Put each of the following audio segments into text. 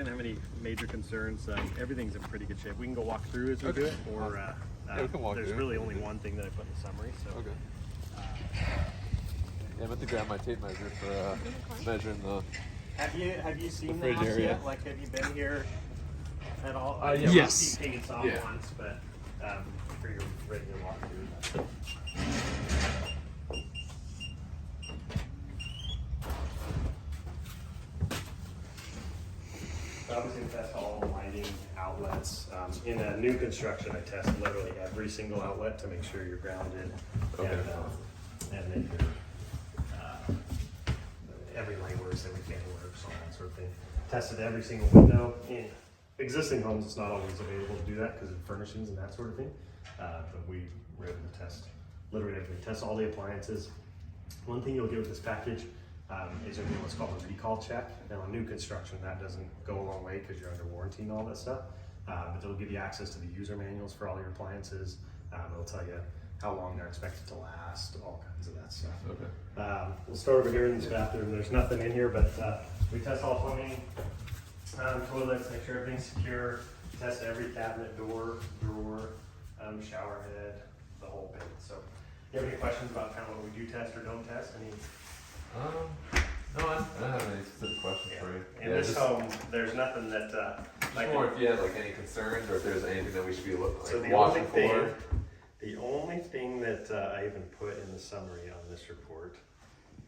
Didn't have any major concerns. Everything's in pretty good shape. We can go walk through as we do it, or yeah, we can walk there's through. really only one thing that I put in the summary. So Okay. Yeah, I meant to grab my tape measure for measuring the. Have you seen the fridge house area. yet? Like, have you been here at all? Yeah. Yes. You've seen it off Yeah. once, but for your regular walkthrough. Obviously, we test all the lighting outlets. In a new construction, I test literally every single outlet to make sure you're grounded. Okay. And then your every light works, every fan works, all that sort of thing. Tested every single window. In existing homes, it's not always available to do that because of furnishings and that sort of thing. But we were able to test literally everything. Test all the appliances. One thing you'll get with this package is you'll get what's called a recall check. Now, in new construction, that doesn't go a long way because you're under warranty and all that stuff. But it'll give you access to the user manuals for all your appliances. It'll tell you how long they're expected to last, all kinds of that stuff. Okay. We'll start over here in this bathroom. There's nothing in here, but we test all plumbing, toilets, make sure everything's secure. Test every cabinet, door, drawer, shower head, the whole bit. So, you have any questions about kind of what we do test or don't test? Any? No, I don't have any specific questions for you. In this home, there's nothing that Just more if you had like any concerns or if there's anything that we should be looking So the watching only for. The only thing that I even put in the summary on this report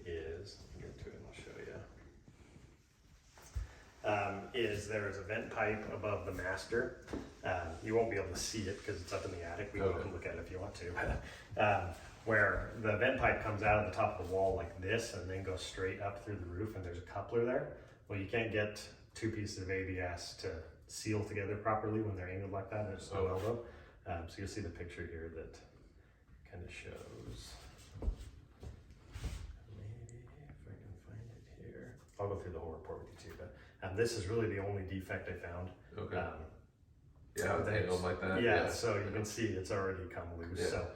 is, I'll get to it and I'll show you, is there is a vent pipe above the master. You won't be able to see it because it's up in the attic. We can look at it if you want to. Where the vent pipe comes out of the top of the wall like this and then goes straight up through the roof, and there's a coupler there. Well, you can't get two pieces of ABS to seal together properly when they're angled like that. There's no elbow. So you'll see the picture here that kind of shows. Maybe if I can find it here. I'll go through the whole report with you too, but this is really the only defect I found. Okay. Yeah, it's angled like that. Yeah, so you can see it's already come loose. Yeah. So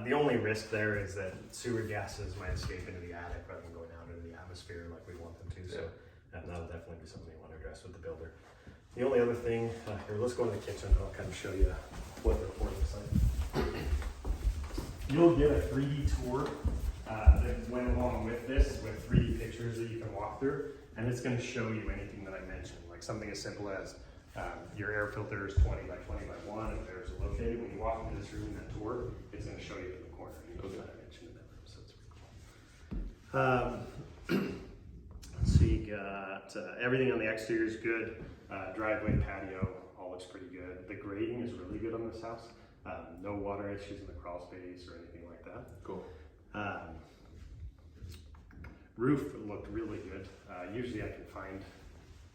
the only risk there is that sewer gases might escape into the attic rather than going out into the atmosphere like we want them to. So that'll definitely be something you want to address with the builder. The only other thing, here, let's go in the kitchen. I'll kind of show you what the report looks like. You'll get a 3D tour that went along with this, with 3D pictures that you can walk through, and it's going to show you anything that I mentioned, like something as simple as your air filter is 20 by 20 by 1, and there's a located. When you walk into this room in that tour, it's going to show you in the corner anything that I mentioned in that room, so it's pretty cool. So you got everything on the exterior is good. Driveway, patio, all looks pretty good. The grading is really good on this house. No water issues in the crawl space or anything like that. Cool. Roof looked really good. Usually I can find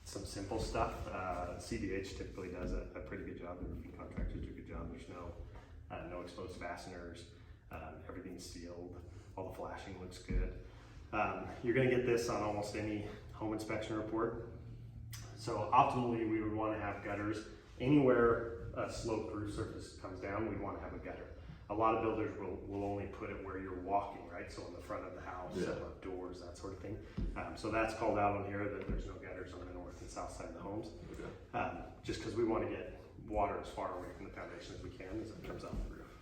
some simple stuff. CBH typically does a pretty good job. The roofing contractors do a good job. There's no exposed fasteners. Everything's sealed. All the flashing looks good. You're going to get this on almost any home inspection report. So optimally, we would want to have gutters. Anywhere a sloped roof surface comes down, we'd want to have a gutter. A lot of builders will only put it where you're walking, right? So in the front of the house, above doors, that sort of thing. So that's called out on here that there's no gutters on the north and south side of the homes. Just because we want to get water as far away from the foundation as we can as it comes out the roof.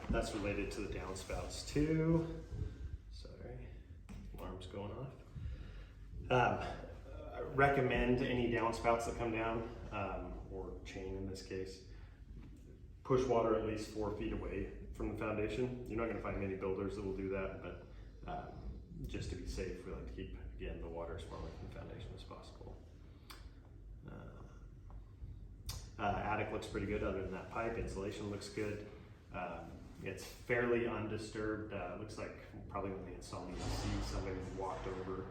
That's related to the downspouts too. Sorry, alarm's going off. Recommend any downspouts that come down, or chain in this case, push water at least 4 feet away from the foundation. You're not going to find many builders that will do that, but just to be safe, we like to keep, again, the water as far away from the foundation as possible. Attic looks pretty good other than that pipe. Insulation looks good. It's fairly undisturbed. Looks like probably when they installed the AC, somebody walked over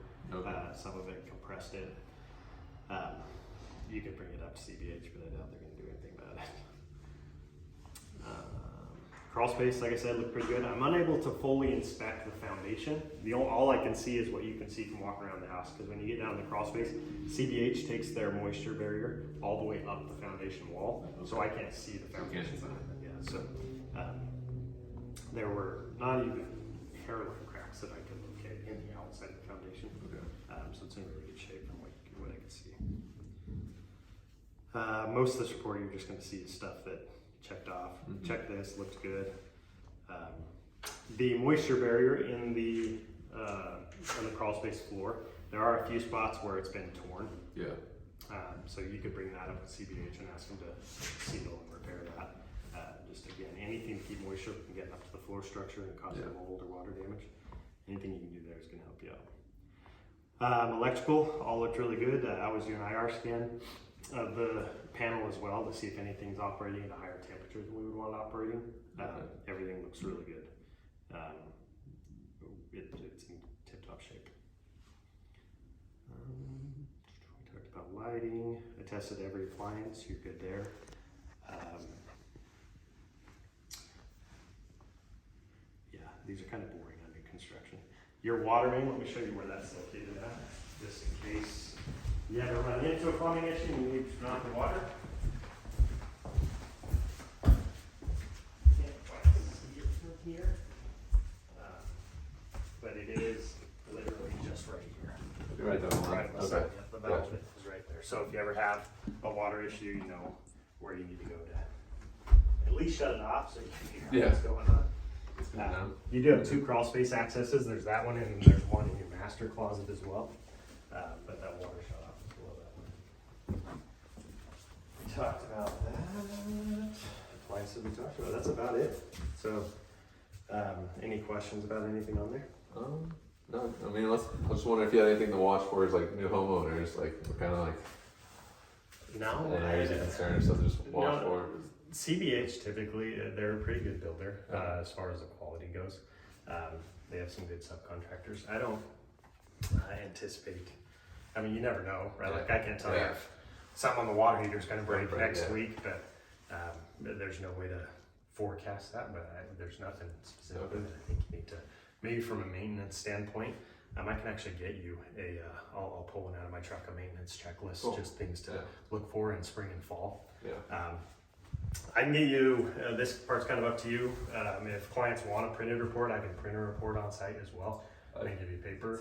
some of it, compressed it. You could bring it up to CBH, but I doubt they're going to do anything about it. Crawl space, like I said, looked pretty good. I'm unable to fully inspect the foundation. All I can see is what you can see from walking around the house, because when you get down in the crawl space, CBH takes their moisture barrier all the way up the foundation wall, so I can't see the foundation behind it. Yeah, so there were not even hairline cracks that I could locate in the outside of the foundation. So it's in really good shape from what you Most of this report you're just going to see is stuff that checked off. Check this, looked good. The moisture barrier in the crawl space floor, there are a few spots where it's been torn. Yeah. So you could bring that up with CBH and ask them to seal and repair that. Just again, anything to keep moisture from getting up to the floor structure and causing mold or water damage. Anything you can do there is going to help you out. Electrical all looked really good. I was doing an IR scan of the panel as well to see if anything's operating at a higher temperature than we would want it operating. Everything looks really good. It's in tip-top shape. We talked about lighting. I tested every appliance. You're good there. Yeah, these are kind of boring on new construction. Your water main, let me show you where that's located at, just in case you ever run into a plumbing issue and you need to turn off the water. Can't quite see it from here, but it is literally just right here. Right there. Right beside Okay. it. The valve is right there. So if you ever have a water issue, you know where you need to go to at least shut it off so you can hear what's going on. You do have 2 crawl space accesses. There's that one and there's one in your master closet as well. But that water shut off is below that one. We talked about that. Appliances we talked about. That's about it. So, any questions about anything on there? No, I mean, I was just wondering if you had anything to watch for as like new homeowners, like what kind of like No. areas of concern or stuff to just watch for. CBH typically, they're a pretty good builder as far as the quality goes. They have some good subcontractors. I don't anticipate, I mean, you never know, right? Like I can't tell you if something on the water heater is going to break next week, but there's no way to forecast that, but there's nothing specific that I think you need to, maybe from a maintenance standpoint, I can actually get you I'll pull one out of my truck, a maintenance checklist, just things to look for in spring and fall. I can get you, this part's kind of up to you. If clients want a printed report, I can print a report on site as well. I can give you paper.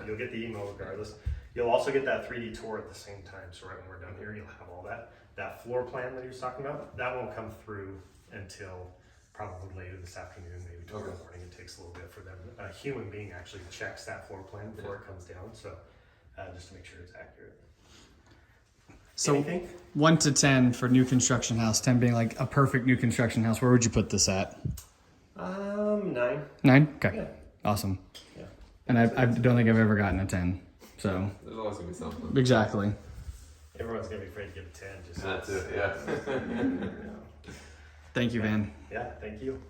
You'll get the email regardless. You'll also get that 3D tour at the same time. So right when we're done here, you'll have all that. That floor plan that he was talking about, that won't come through until probably later this afternoon, maybe tomorrow morning. It takes a little bit for them. A human being actually checks that floor plan before it comes down. So just to make sure it's accurate. So anything? 1 to 10 for new construction house, 10 being like a perfect new construction house. Where would you put this at? 9. 9? Okay. Yeah. Awesome. Yeah. And I don't think I've ever gotten a 10. So There's always gonna be something. exactly. Everyone's gonna be afraid to give a 10. Just That's it. Yeah. Thank you, Van. Yeah. Thank you.